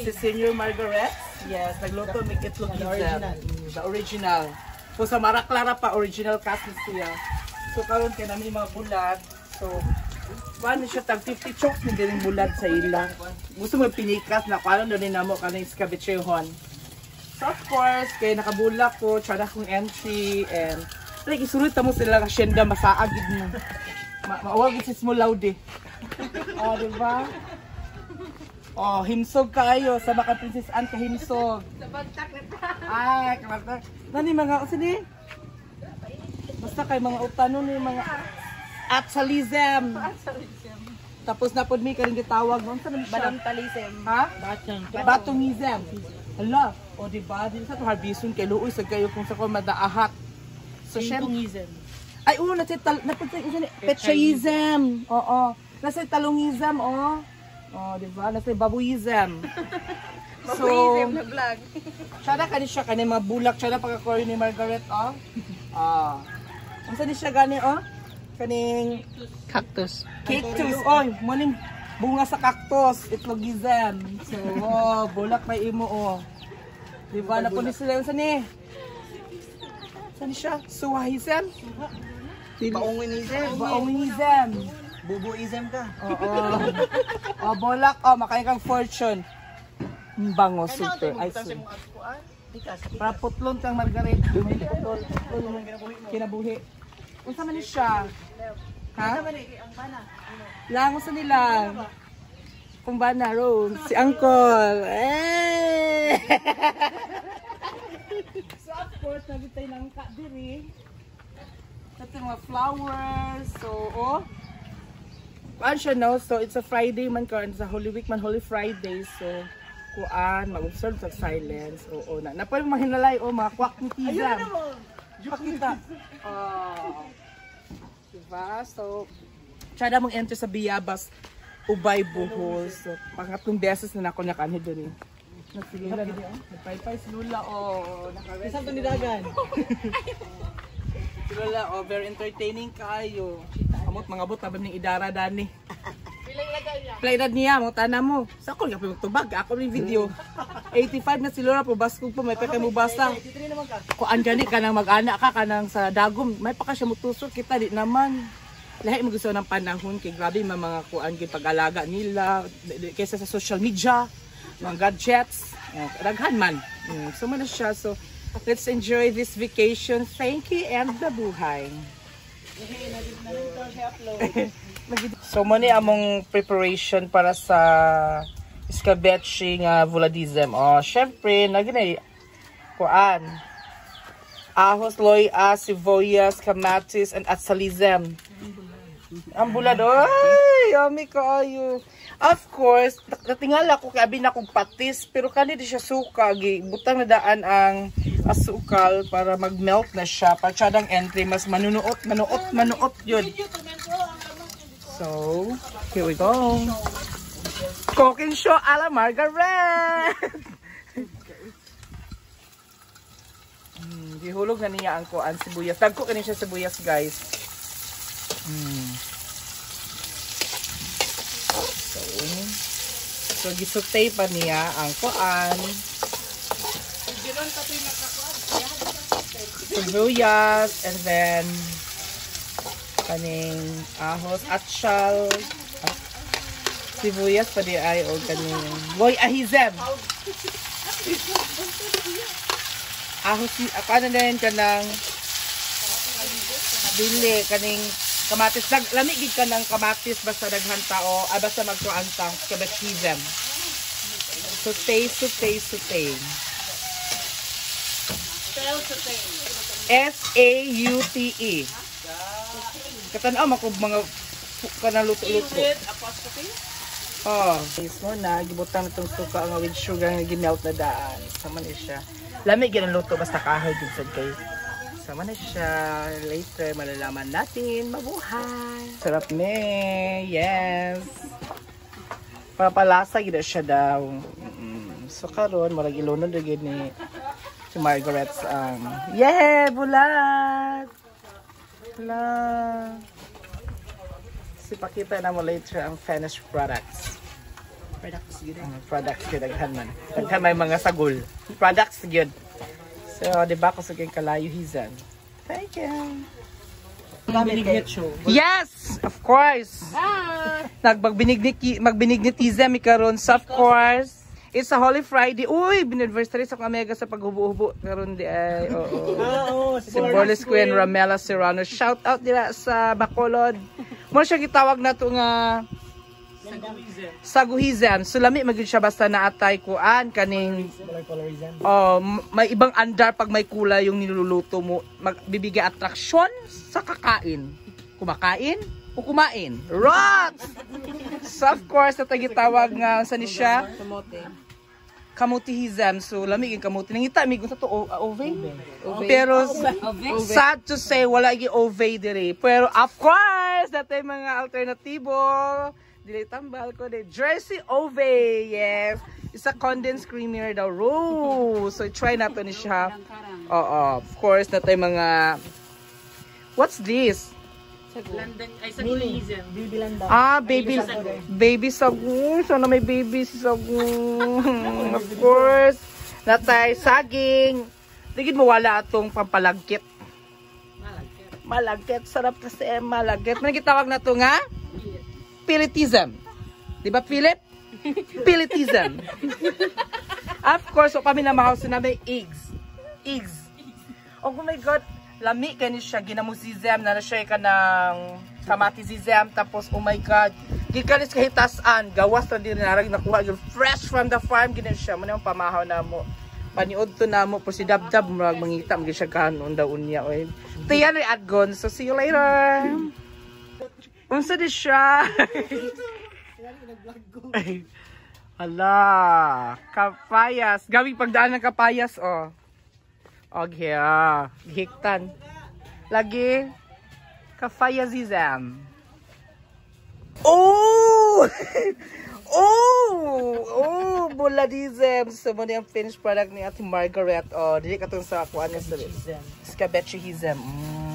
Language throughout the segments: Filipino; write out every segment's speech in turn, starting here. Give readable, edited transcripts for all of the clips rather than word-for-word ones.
Si Senior Margaret. Yes, nagluto may itlog gizzem. The original. So sa Mara Clara pa, original cast siya. So karon kay namin mga bulad. So, paano siya tag 50 chokes ni din bulad sa ila. Gusto mo pinikas na paano doon namo kaning scabechehon. So of course, kay nakabulak ko, tsada kong entry, and like, isulit mo sila ka syenda, masaagid mo. Maawag isis mo loud eh. O, diba? O, himsog kayo, sa baka Princess Anne ka himsog. Ay, kamartak. Nani mga, sini? Basta kay mga utanon ni mga atsalism. Tapos na po may karing gitawag noon sa naman siya. Balantalism. Ha? Batungism. Hala, o diba? Di sa ito harbison kay Luoy sa kayo kung sa ko madaahat. So, Tungizem. ay, oo, petchaism. Oo. Nasa talungism, oh. Oh, diba? Nasa babuism. Babuism na vlog. Tsada ka siya, kani mga bulak. Tsada pagkakoy ni Margaret, oh. Ah. Ang saan siya gani, oh? Kaning Cactus. cactus. Oy, maning bunga sa cactus. Itlogizem. So, oh, bulak may imo, oh. Diba? Napunin sila yung saan eh. Saan siya? Suwahisem? Baonginizem. Baonginizem. Bubuizem ka. Oo. O, bolak. O, makain kang fortune. Bango, super. Ay, super. Para putlon kang Margaret. Putlon. Kinabuhi. Unsa man ni siya? Ha? Lango sa nila. Kung ba na, Rose? Si Uncle. Eh! So, of course, nagitay ng kadiri. Ito mga flowers. So, oh. Kuan siya, no? So, it's a Friday man karon. It's a Holy Week man, Holy Friday. So, kuan, mag-observe sa silence. Oo, na. Na pwede mahinalay, oh, mga kwak ni Tiza. Pakita. Oh. Diba? So, tsada mong enter sa Biyabas, Ubay, Bohol. So, pangatlong beses na ako nakani doon eh. Nagsilula na. Nagpaypay silula, oh. Isang to nidagan. Silula, oh. Very entertaining kayo. Amot, mga bot, tabang ng idara, Dani. Play na niya, mga tana mo. Sa ako nga pagtubag, ako rin video. 85 na silura po, baskog po, may pekay mo basta. Kung andyan ka nang mag-ana ka, kanang sa dagom, may pa ka siya mutusok, kita di naman. Lahat mo gusto ng panahon, kay grabe mga kuan pag-alaga nila, kaysa sa social media, mga gadgets, raghan man. So man na siya, so let's enjoy this vacation. Thank you and the buhay. So mani among preparation para sa escabeche nga vuladism. Oh, syempre naginay kuan. Ahos, loya, sibuyas, kamatis, and atsalism. Ang bulad, ay, yummy kaayo. Of course, natingala ko kay abi na kong patis, pero kani di siya suka, butang na daan ang asukal para mag-melt na siya. Para siyang entry, mas manuot yun. So, here we go. Cooking show a la Margaret! Gihulog na niya ang kuan sibuyas. Dagko kani siya sibuyas, guys. So gisutay pa niya ang kuan. Sibuyas, and then kaning ahos, atsyal, sibuyas pa di ay o kaning loy ahizem. Ahos, ano na yun kanang dili, kaning kamatis. Lamigid ka ng kamatis basta daghan tao, basta magkuantang kabachizem. Sutay. S-A-U-T-E. Katanaw ako mga kanang luto-luto. Oh, is mo na gibutang itong suka nga with sugar nga gimelt na daan. Sama na siya. Lamig yan ang luto basta kahoy din sa kay. Sama na siya. Later malalaman natin. Mabuhay. Sarap ne. Yes. Papalasa gid siya daw. So karon murag ilunod gid ni si Margaret's yeah, bulat. Hala. Sipakita na mo later ang finished products. Products gyud daghan man. Daghan may mga sagol. Products gyud. So, di ba kusugin kalayo hizan. Thank you. Yes, of course. Magbinignitize mi karon, so of course. It's a Holy Friday. Uy, binanniversary sa kamega sa paghubo-hubo karon di ay. Oo. Si Borles Queen Ramela Serrano. Shout out dira sa Bacolod. Mo siya gitawag nato nga Saguhizem. So lami magyud siya basta naatay kuan kaning may ibang andar pag may kulay yung niluluto mo, magbibigay atraksyon sa kakain. Kumakain o kumain. Rot! So of course, natagitawag nga sa ni siya Kamutihizem. So lami yung kamuti. Nangita mi sa to ove. Pero sad to say wala gi ove dire. Pero of course, natay mga alternatibo. Dili tambal ko de Jersey Ove. Yes. It's a condensed creamer daw. Raw. So try nato ni siya. Oo, of course natay mga what's this? London, ay sa Gulism. Baby lang daw. Baby sagu. Sana may baby si sagu. Of course. Natay saging. Digid mo wala atong pampalagkit. Malagkit. Sarap kasi malagkit. May gitawag na to nga? Pilitism. Di ba, Philip? Pilitism. Of course, so kami na mahausin na may eggs. Oh my God. Lami kani siya ginamusizem na siya ka ng kamatizem tapos oh my God gikalis kahitasan gawas na din narag nakuha yung fresh from the farm gina siya mo na pamahaw na mo paniud to na mo po si Dabdab murag mangita magi siya kanon daw unya oy tiyan at gon so see you later unsa di siya ala kapayas gabi pagdaan ng kapayas oh. Okay, hiktan. Lagi kafayazizam. Oh! Buladizem. So, muna yung finished product ni Ate Margaret. Oh, dili ka itong sa kuan niya sa Skabechihizem.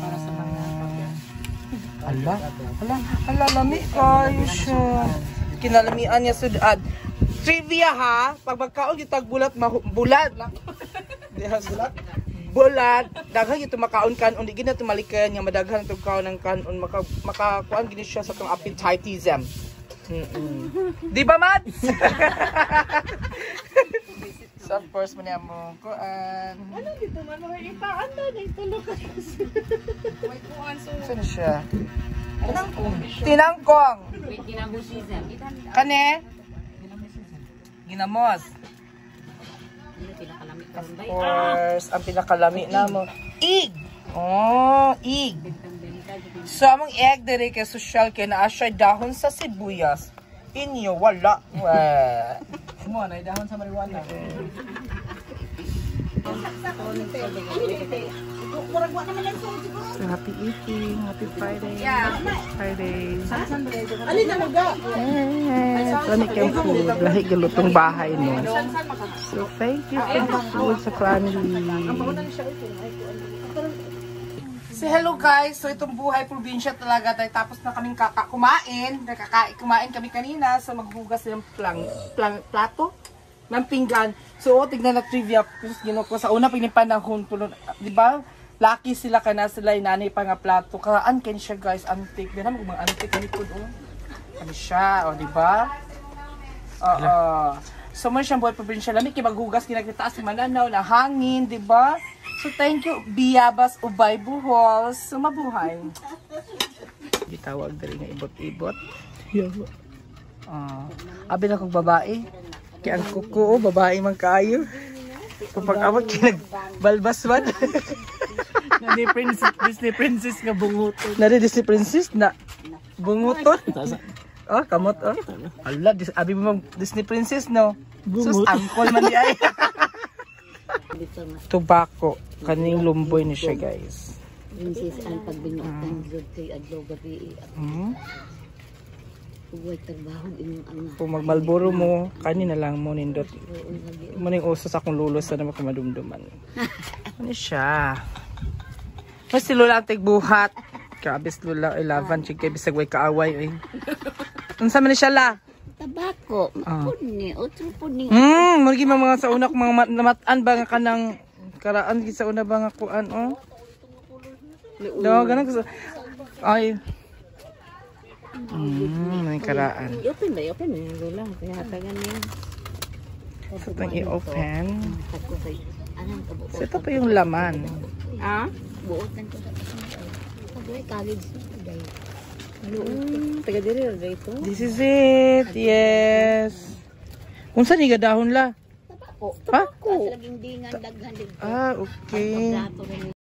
Para sa mga Ala, lami kayo siya. Kinalamian niya sudad. Trivia ha, pag magkaon yung tagbulat, bulat. Bulat, daghan ito makaon kanon, di gina tumalikan nga madaghan itong kaon ng kanon, makakuan gini siya sa itong appetitism. Di ba, Mads? So, of course, muna mo kuan. Ano dito man? May ipaan na, naitulog ka kasi. May kuan so. Saan siya? Tinangkong. Wait, ginamusizem. Kane? Ginamos. Of course, ang pinakalami na mo. Egg! Oh, egg. So, among egg dire kay social kay naa siya dahon sa sibuyas. Inyo, wala. Mo na dahon sa marijuana. So, happy eating. Happy Friday. Friday. Alin na mga? Kami kayong food. Lahi galutong bahay no. So, thank you for the food sa family. So, hello guys. So, itong buhay probinsya talaga. Dahil tapos na kaming kumain. Kumain kami kanina. So, maghugas ng plato. Ng pinggan. So, tignan na trivia. Ko sa una pinipanahon. Di ba? Lucky sila ka na sila inanay pa nga plato. Karaan kan siya guys. Antik. Di na mga antik. Ano siya. O, di ba? So, mo siyang buhay probinsya. Lamig maghugas. Kinakita si Mananaw na hangin. Di ba? So, thank you. Biyabas Ubay Buhol. So, mabuhay. Gitawag na rin nga ibot-ibot. Abi na kong babae. Kaya ang kuko, babae man kayo. Kapag awag, kinagbalbas man. Disney princess nga bunguton. Nari Disney princess na bunguton. Oh, kamot oh. Ala, abi mo Disney princess no. Sus, angkol man di ay. Tobacco. Kaning lumboy ni siya guys. Princess ang pagbinutan jud kay adlaw gabi. Huwag trabaho din ang kung magmalboro mo, kanina lang mo nindot. Maning uso sa akong lulos na naman kumadumduman. Ano siya? Mas si Lola ang tigbuhat. Kabis Lola, 11, chig kay bisag way kaaway. Unsa man ni siya la? Tabako. Ah. Puni. Otro puni. Magi mga sa una ko mga namatan ba nga kanang karaan sa una ba nga kuan oh. Daw ganang ko sa- ay. May karaan. I-open ba? I-open na. Wala. Kaya hatagan niya. So itong i-open. Ako kay anong kabuot. So ito pa yung laman. Ah? Buotan ko sa Pagay college day. Taga diri ra ito. This is it. Yes. Unsa ni gadahon la? Tabako. Ha? Tabako. Laging dingan daghan din. Ah, okay. Plato rin